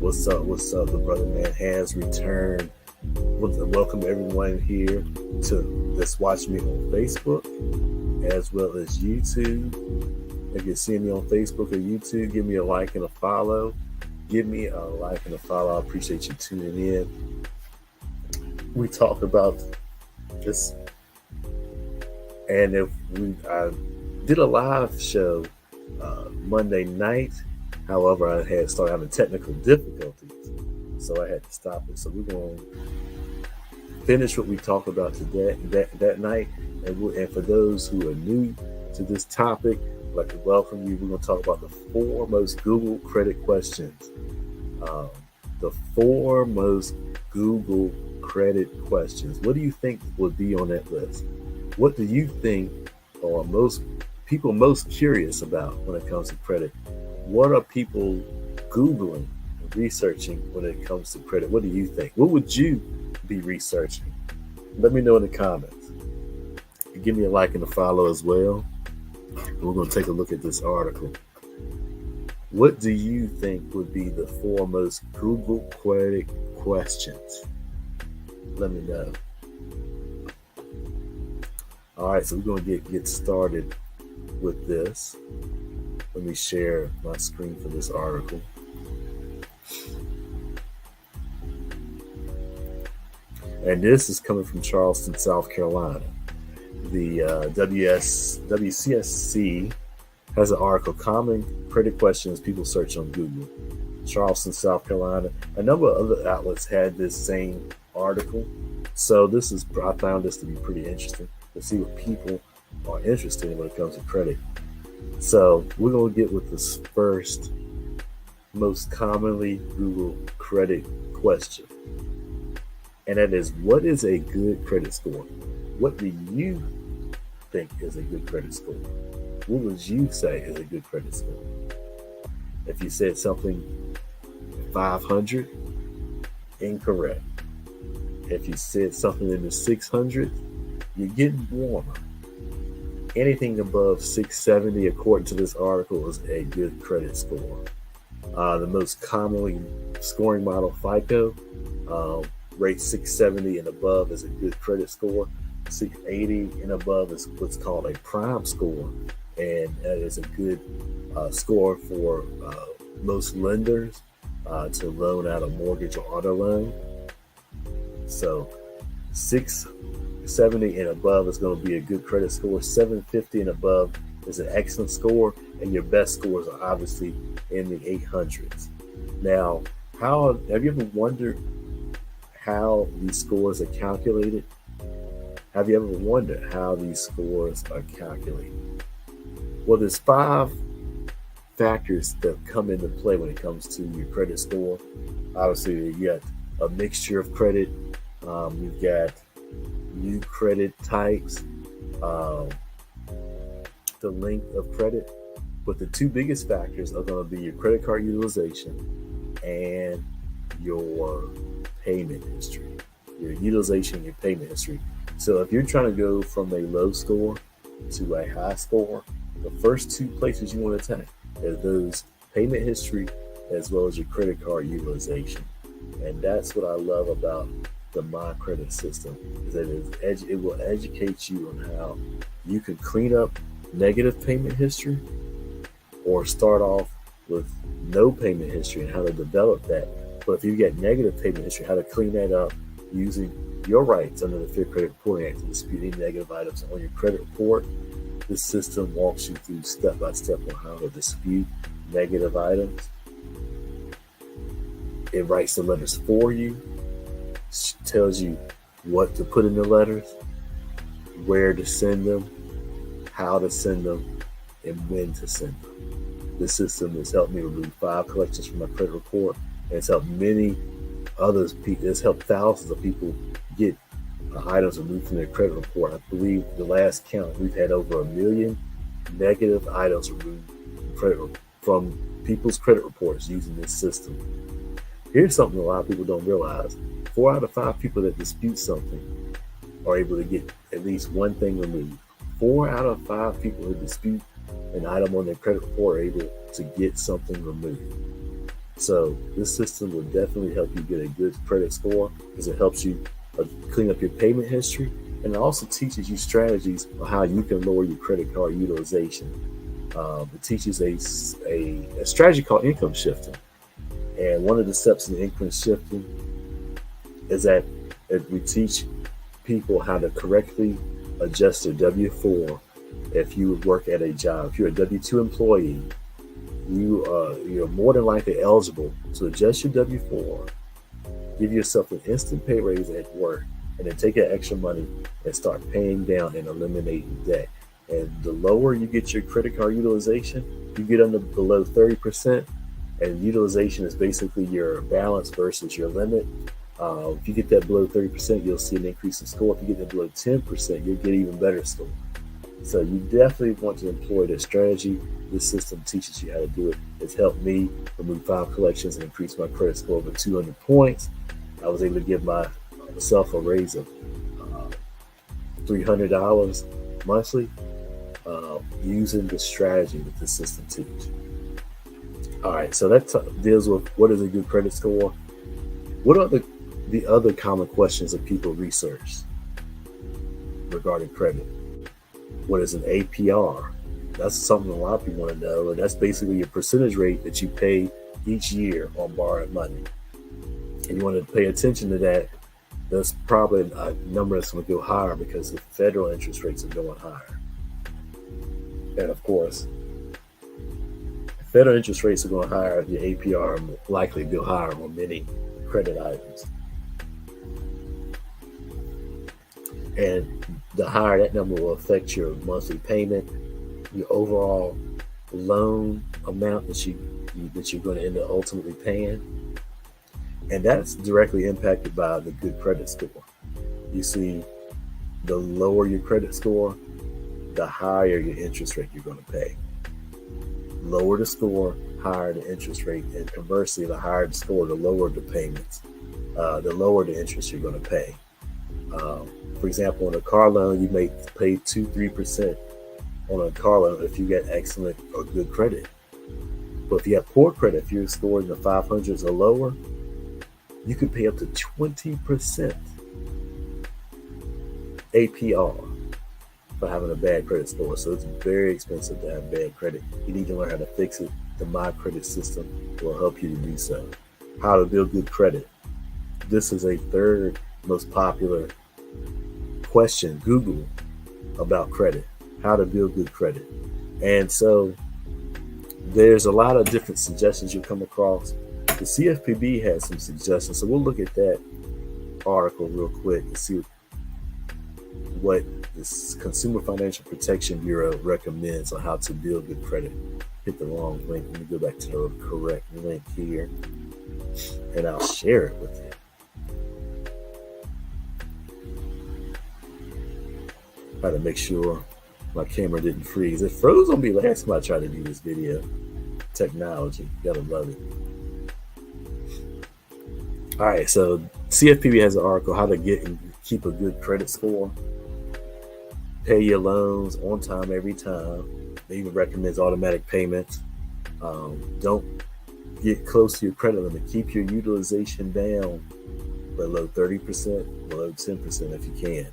What's up? What's up? The brother man has returned. Welcome everyone here to that's watching me on Facebook as well as YouTube. If you're seeing me on Facebook or YouTube, give me a like and a follow. Give me a like and a follow. I appreciate you tuning in. We talked about this, and I did a live show Monday night. However, I had started having technical difficulties, so I had to stop it. So we're going to finish what we talked about today, that night. And for those who are new to this topic, I'd like to welcome you. We're going to talk about the 4 most Google credit questions. The 4 most Google credit questions. What do you think would be on that list? What do you think are most people most curious about when it comes to credit? What are people Googling, researching when it comes to credit? What do you think? What would you be researching? Let me know in the comments. Give me a like and a follow as well. We're going to take a look at this article. What do you think would be the 4 most Google credit questions? Let me know. All right, so we're going to get started with this. Let me share my screen for this article. And this is coming from Charleston, South Carolina. The WCSC has an article, Common Credit Questions People Search on Google. Charleston, South Carolina. A number of other outlets had this same article. So I found this to be pretty interesting to see what people are interested in when it comes to credit. So we're going to get with this first most commonly Google credit question. And that is, what is a good credit score? What do you think is a good credit score? What would you say is a good credit score? If you said something 500, incorrect. If you said something in the 600, you're getting warmer. Anything above 670, according to this article, is a good credit score. The most commonly scoring model, FICO, rate 670 and above is a good credit score. 680 and above is what's called a prime score, and that is a good score for most lenders to loan out a mortgage or auto loan. So 670 and above is going to be a good credit score. 750 and above is an excellent score, and your best scores are obviously in the 800s. Now, have you ever wondered how these scores are calculated? Have you ever wondered how these scores are calculated? Well, there's 5 factors that come into play when it comes to your credit score. Obviously, you got a mixture of credit. You've got new credit types, the length of credit. But the 2 biggest factors are going to be your credit card utilization and your payment history. Your utilization and your payment history. So if you're trying to go from a low score to a high score, the first 2 places you want to attack are those payment history as well as your credit card utilization. And that's what I love about the My Credit system, is that it will educate you on how you can clean up negative payment history or start off with no payment history and how to develop that. But if you get negative payment history, how to clean that up using your rights under the Fair Credit Reporting Act to dispute any negative items on your credit report. This system walks you through step by step on how to dispute negative items. It writes the letters for you, tells you what to put in the letters, where to send them, how to send them, and when to send them. This system has helped me remove 5 collections from my credit report, and it's helped many others. It's helped thousands of people get items removed from their credit report. I believe the last count, we've had over 1 million negative items removed from people's credit reports using this system. Here's something a lot of people don't realize. 4 out of 5 people that dispute something are able to get at least one thing removed. 4 out of 5 people who dispute an item on their credit report are able to get something removed. So this system will definitely help you get a good credit score because it helps you clean up your payment history, and it also teaches you strategies on how you can lower your credit card utilization. It teaches a strategy called income shifting. And one of the steps in income shifting is that we teach people how to correctly adjust their W-4 if you work at a job. If you're a W-2 employee, you're more than likely eligible to adjust your W-4, give yourself an instant pay raise at work, and then take that extra money and start paying down and eliminating debt. And the lower you get your credit card utilization, you get below 30%, and utilization is basically your balance versus your limit. If you get that below 30%, you'll see an increase in score. If you get that below 10%, you'll get even better score. So you definitely want to employ this strategy. This system teaches you how to do it. It's helped me remove 5 collections and increase my credit score over 200 points. I was able to give myself a raise of $300 monthly using the strategy that this system teaches. All right, so that deals with what is a good credit score. What are the other common questions that people research regarding credit? What is an APR? That's something a lot of people want to know, and that's basically your percentage rate that you pay each year on borrowed money. And you want to pay attention to that. That's probably a number that's going to go higher because the federal interest rates are going higher. And of course, federal interest rates are going higher, your APR will likely go higher on many credit items. And the higher that number will affect your monthly payment, your overall loan amount that you're going to end up ultimately paying. And that's directly impacted by the good credit score. You see, the lower your credit score, the higher your interest rate you're going to pay. Lower the score, higher the interest rate, and conversely, the higher the score, the lower the payments, the lower the interest you're going to pay. For example, on a car loan, you may pay 2-3% on a car loan if you get excellent or good credit. But if you have poor credit, if you're scored in the 500s or lower, you can pay up to 20% APR for having a bad credit score. So it's very expensive to have bad credit. You need to learn how to fix it. The My Credit system will help you to do so. How to build good credit. This is a third most popular question, Google, about credit. How to build good credit. And so there's a lot of different suggestions you'll come across. The CFPB has some suggestions. So we'll look at that article real quick and see what the Consumer Financial Protection Bureau recommends on how to build good credit. Hit the wrong link. Let me go back to the correct link here, and I'll share it with you. Try to make sure my camera didn't freeze. It froze on me last time I tried to do this video. Technology, gotta love it. All right, so CFPB has an article, how to get and keep a good credit score. Pay your loans on time every time. They even recommends automatic payments. Don't get close to your credit limit. Keep your utilization down below 30%, below 10% if you can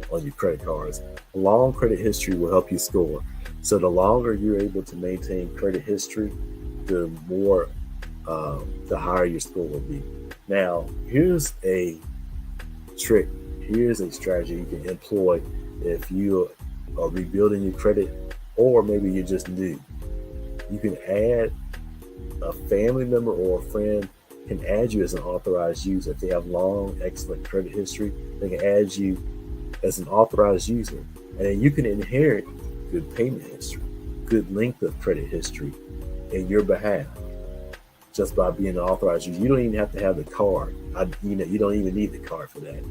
on your credit cards. A long credit history will help you score. So the longer you're able to maintain credit history, the more, the higher your score will be. Now, here's a trick. Here's a strategy you can employ if you are rebuilding your credit, or maybe you're just new. You can add a family member or a friend can add you as an authorized user. If they have long, excellent credit history, they can add you as an authorized user. And then you can inherit good payment history, good length of credit history in your behalf just by being an authorized user. You don't even have to have the card. You don't even need the card for that.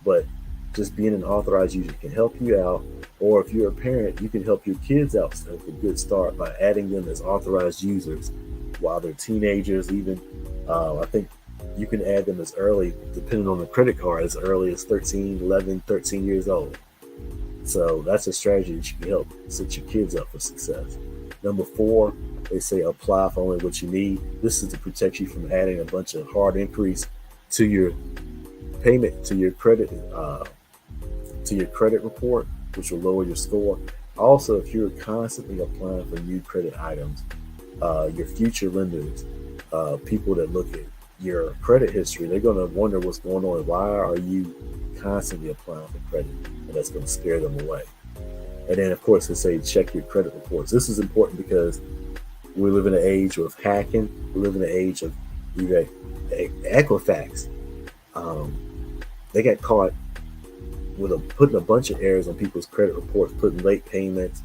But just being an authorized user can help you out. Or if you're a parent, you can help your kids out with a good start by adding them as authorized users while they're teenagers. Even I think you can add them as early, depending on the credit card, as early as 13, 11, 13 years old. So that's a strategy that you can help set your kids up for success. Number 4, they say apply for only what you need. This is to protect you from adding a bunch of hard inquiries to your payment, to your credit report, which will lower your score. Also, if you're constantly applying for new credit items, your future lenders, people that look at your credit history, they're going to wonder what's going on. Why are you constantly applying for credit? And that's going to scare them away. And then, of course, they say check your credit reports. This is important because we live in an age of hacking. We live in an age of Equifax. They got caught with putting a bunch of errors on people's credit reports, putting late payments,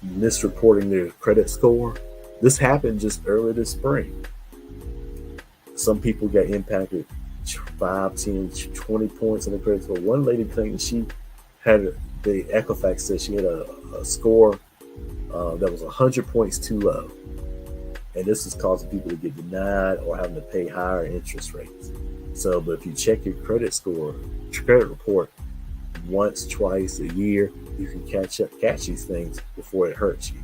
misreporting their credit score. This happened just earlier this spring. Some people got impacted 5, 10, 20 points on the credit score. One lady claimed she had, the Equifax said she had a score that was 100 points too low. And this is causing people to get denied or having to pay higher interest rates. So, but if you check your credit report once, twice a year, you can catch these things before it hurts you.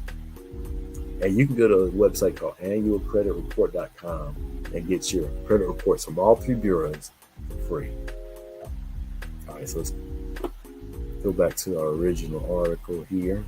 And you can go to a website called annualcreditreport.com and get your credit reports from all 3 bureaus for free. All right, so let's go back to our original article here.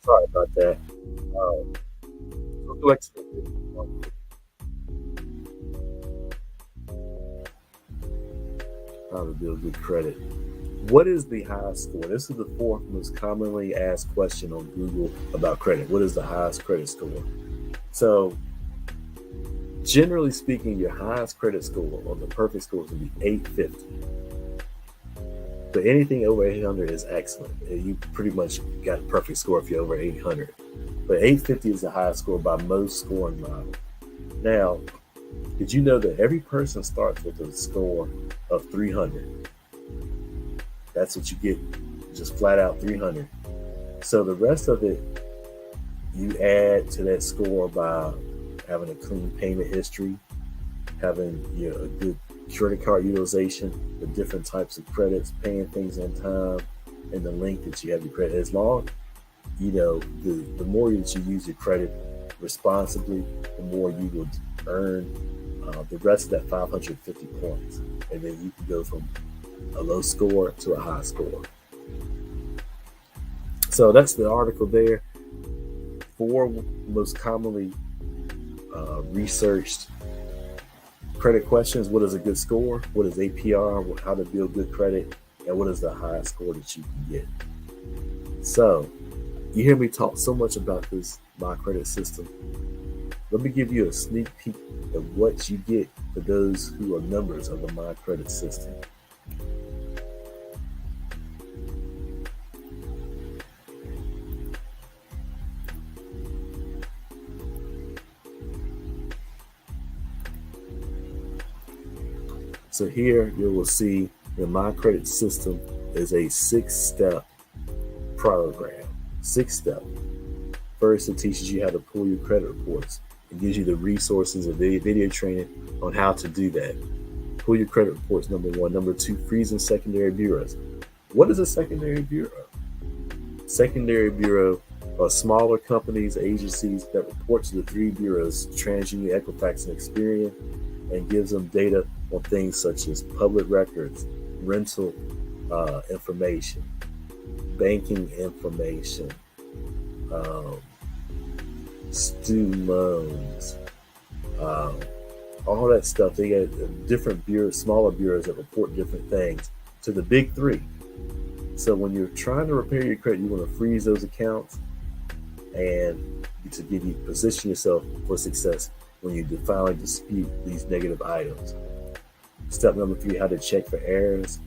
Sorry about that. Let's go back to the how to build good credit. What is the highest score? This is the 4th most commonly asked question on Google about credit. What is the highest credit score? So, generally speaking, your highest credit score, or the perfect score, is going to be 850. But anything over 800 is excellent. You pretty much got a perfect score if you're over 800. But 850 is the highest score by most scoring models. Now, did you know that every person starts with a score of 300? That's what you get, just flat out 300. So the rest of it, you add to that score by having a clean payment history, having a good credit card utilization, the different types of credits, paying things on time, and the length that you have your credit. As long, the more that you use your credit responsibly, the more you will earn the rest of that 550 points. And then you can go from a low score to a high score. So that's the article there. 4 most commonly researched credit questions. What is a good score? What is APR? How to build good credit? And what is the highest score that you can get? So, you hear me talk so much about this My Credit System. Let me give you a sneak peek of what you get for those who are members of the My Credit System. So here you will see that My Credit System is a 6-step program. 6-step. First, it teaches you how to pull your credit reports. It gives you the resources and video training on how to do that. pull your credit reports, number one. Number two, freezing secondary bureaus. What is a secondary bureau? Secondary bureau are smaller companies, agencies that report to the three bureaus, TransUnion, Equifax, and Experian, and gives them data on things such as public records, rental information, banking information, student loans, all that stuff. They got different bureaus, smaller bureaus that report different things to the big three. So when you're trying to repair your credit, you want to freeze those accounts and to give you position yourself for success when you finally dispute these negative items. Step number three, how to check for errors.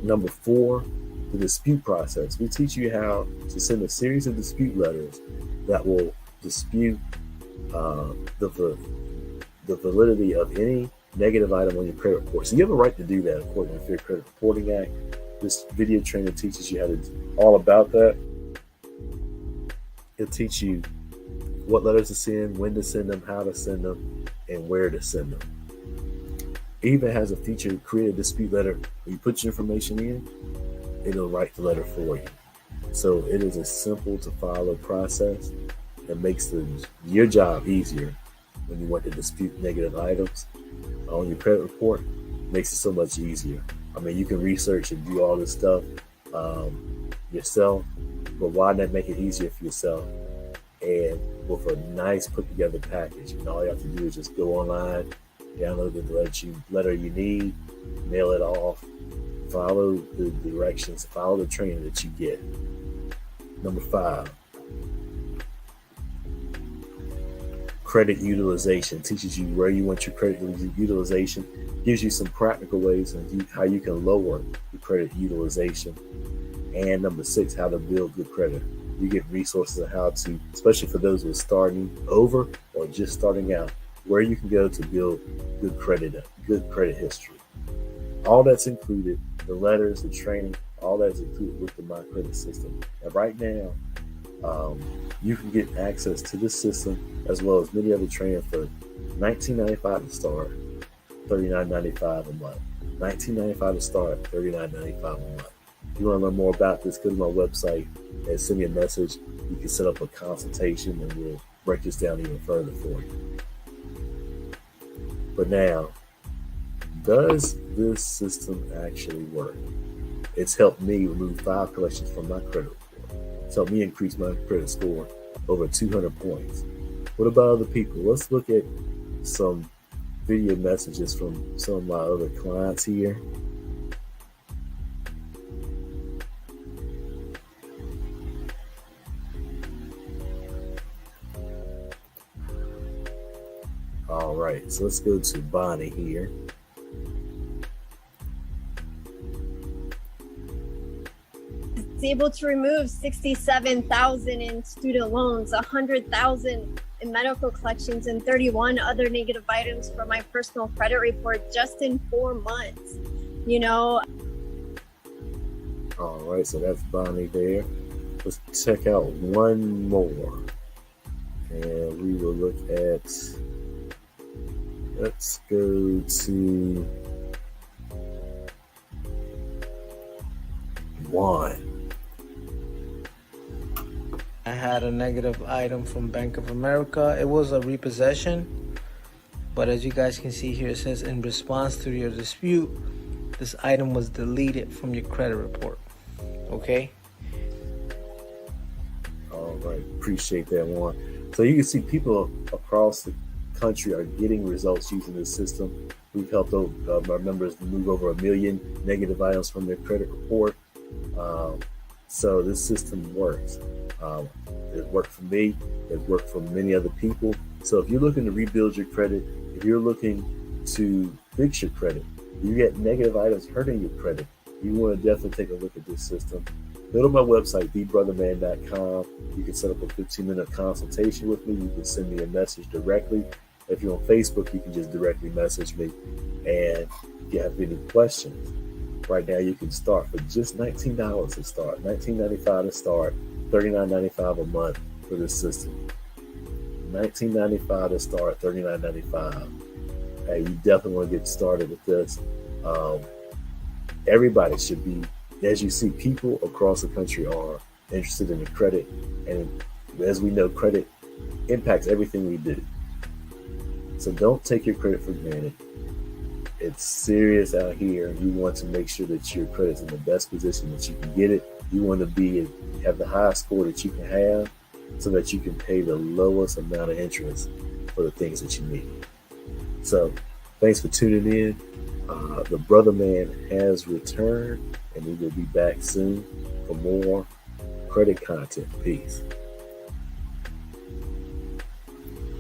Number four, the dispute process. We teach you how to send a series of dispute letters that will dispute the validity of any negative item on your credit report. So you have a right to do that according to the Fair Credit Reporting Act. This video training teaches you how to do all about that. It'll teach you what letters to send, when to send them, how to send them, and where to send them. It even has a feature to create a dispute letter. When you put your information in, it'll write the letter for you. So it is a simple to follow process that makes your job easier when you want to dispute negative items on your credit report. Makes it so much easier. I mean, you can research and do all this stuff yourself, but why not make it easier for yourself? And with a nice put together package, and all you have to do is just go online, download the letter you need, mail it off, follow the directions, follow the training that you get. Number five, credit utilization. Teaches you where you want your credit utilization, gives you some practical ways on how you can lower your credit utilization. And number six, how to build good credit. You get resources on how to, especially for those who are starting over or just starting out, where you can go to build good credit history. All that's included, the letters, the training, all that's included with the My Credit system. And right now, you can get access to this system as well as many other training for $19.95 to start, $39.95 a month. $19.95 to start, $39.95 a month. If you want to learn more about this, go to my website and send me a message. You can set up a consultation and we'll break this down even further for you. But now, does this system actually work? It's helped me remove 5 collections from my credit report. It's helped me increase my credit score over 200 points. What about other people? Let's look at some video messages from some of my other clients here. All right, so let's go to Bonnie here. Able to remove $67,000 in student loans, $100,000 in medical collections, and 31 other negative items from my personal credit report just in 4 months. You know. All right, so that's Bonnie there. Let's check out one more, and we will look at. Let's go to Juan. I had a negative item from Bank of America. It was a repossession, but as you guys can see here, it says in response to your dispute, this item was deleted from your credit report. Okay. All right, appreciate that, Juan. So you can see people across the country are getting results using this system. We've helped our members move over 1 million negative items from their credit report. So this system works. It worked for me. It worked for many other people. So if you're looking to rebuild your credit, if you're looking to fix your credit, you get negative items hurting your credit, you want to definitely take a look at this system. Go to my website, thebrotherman.com. You can set up a 15-minute consultation with me. You can send me a message directly. If you're on Facebook, you can just directly message me. And if you have any questions, right now you can start for just $19 to start, $19.95 to start, $39.95 a month for this system. $19.95 to start, $39.95. hey, you definitely want to get started with this. Um, Everybody should be, as you see, people across the country are interested in the credit, and as we know, credit impacts everything we do. So don't take your credit for granted. It's serious out here. You want to make sure that your credit's in the best position that you can get it. You want to have the highest score that you can have, so that you can pay the lowest amount of interest for the things that you need. So thanks for tuning in. The Brother Man has returned, and we will be back soon for more credit content. Peace.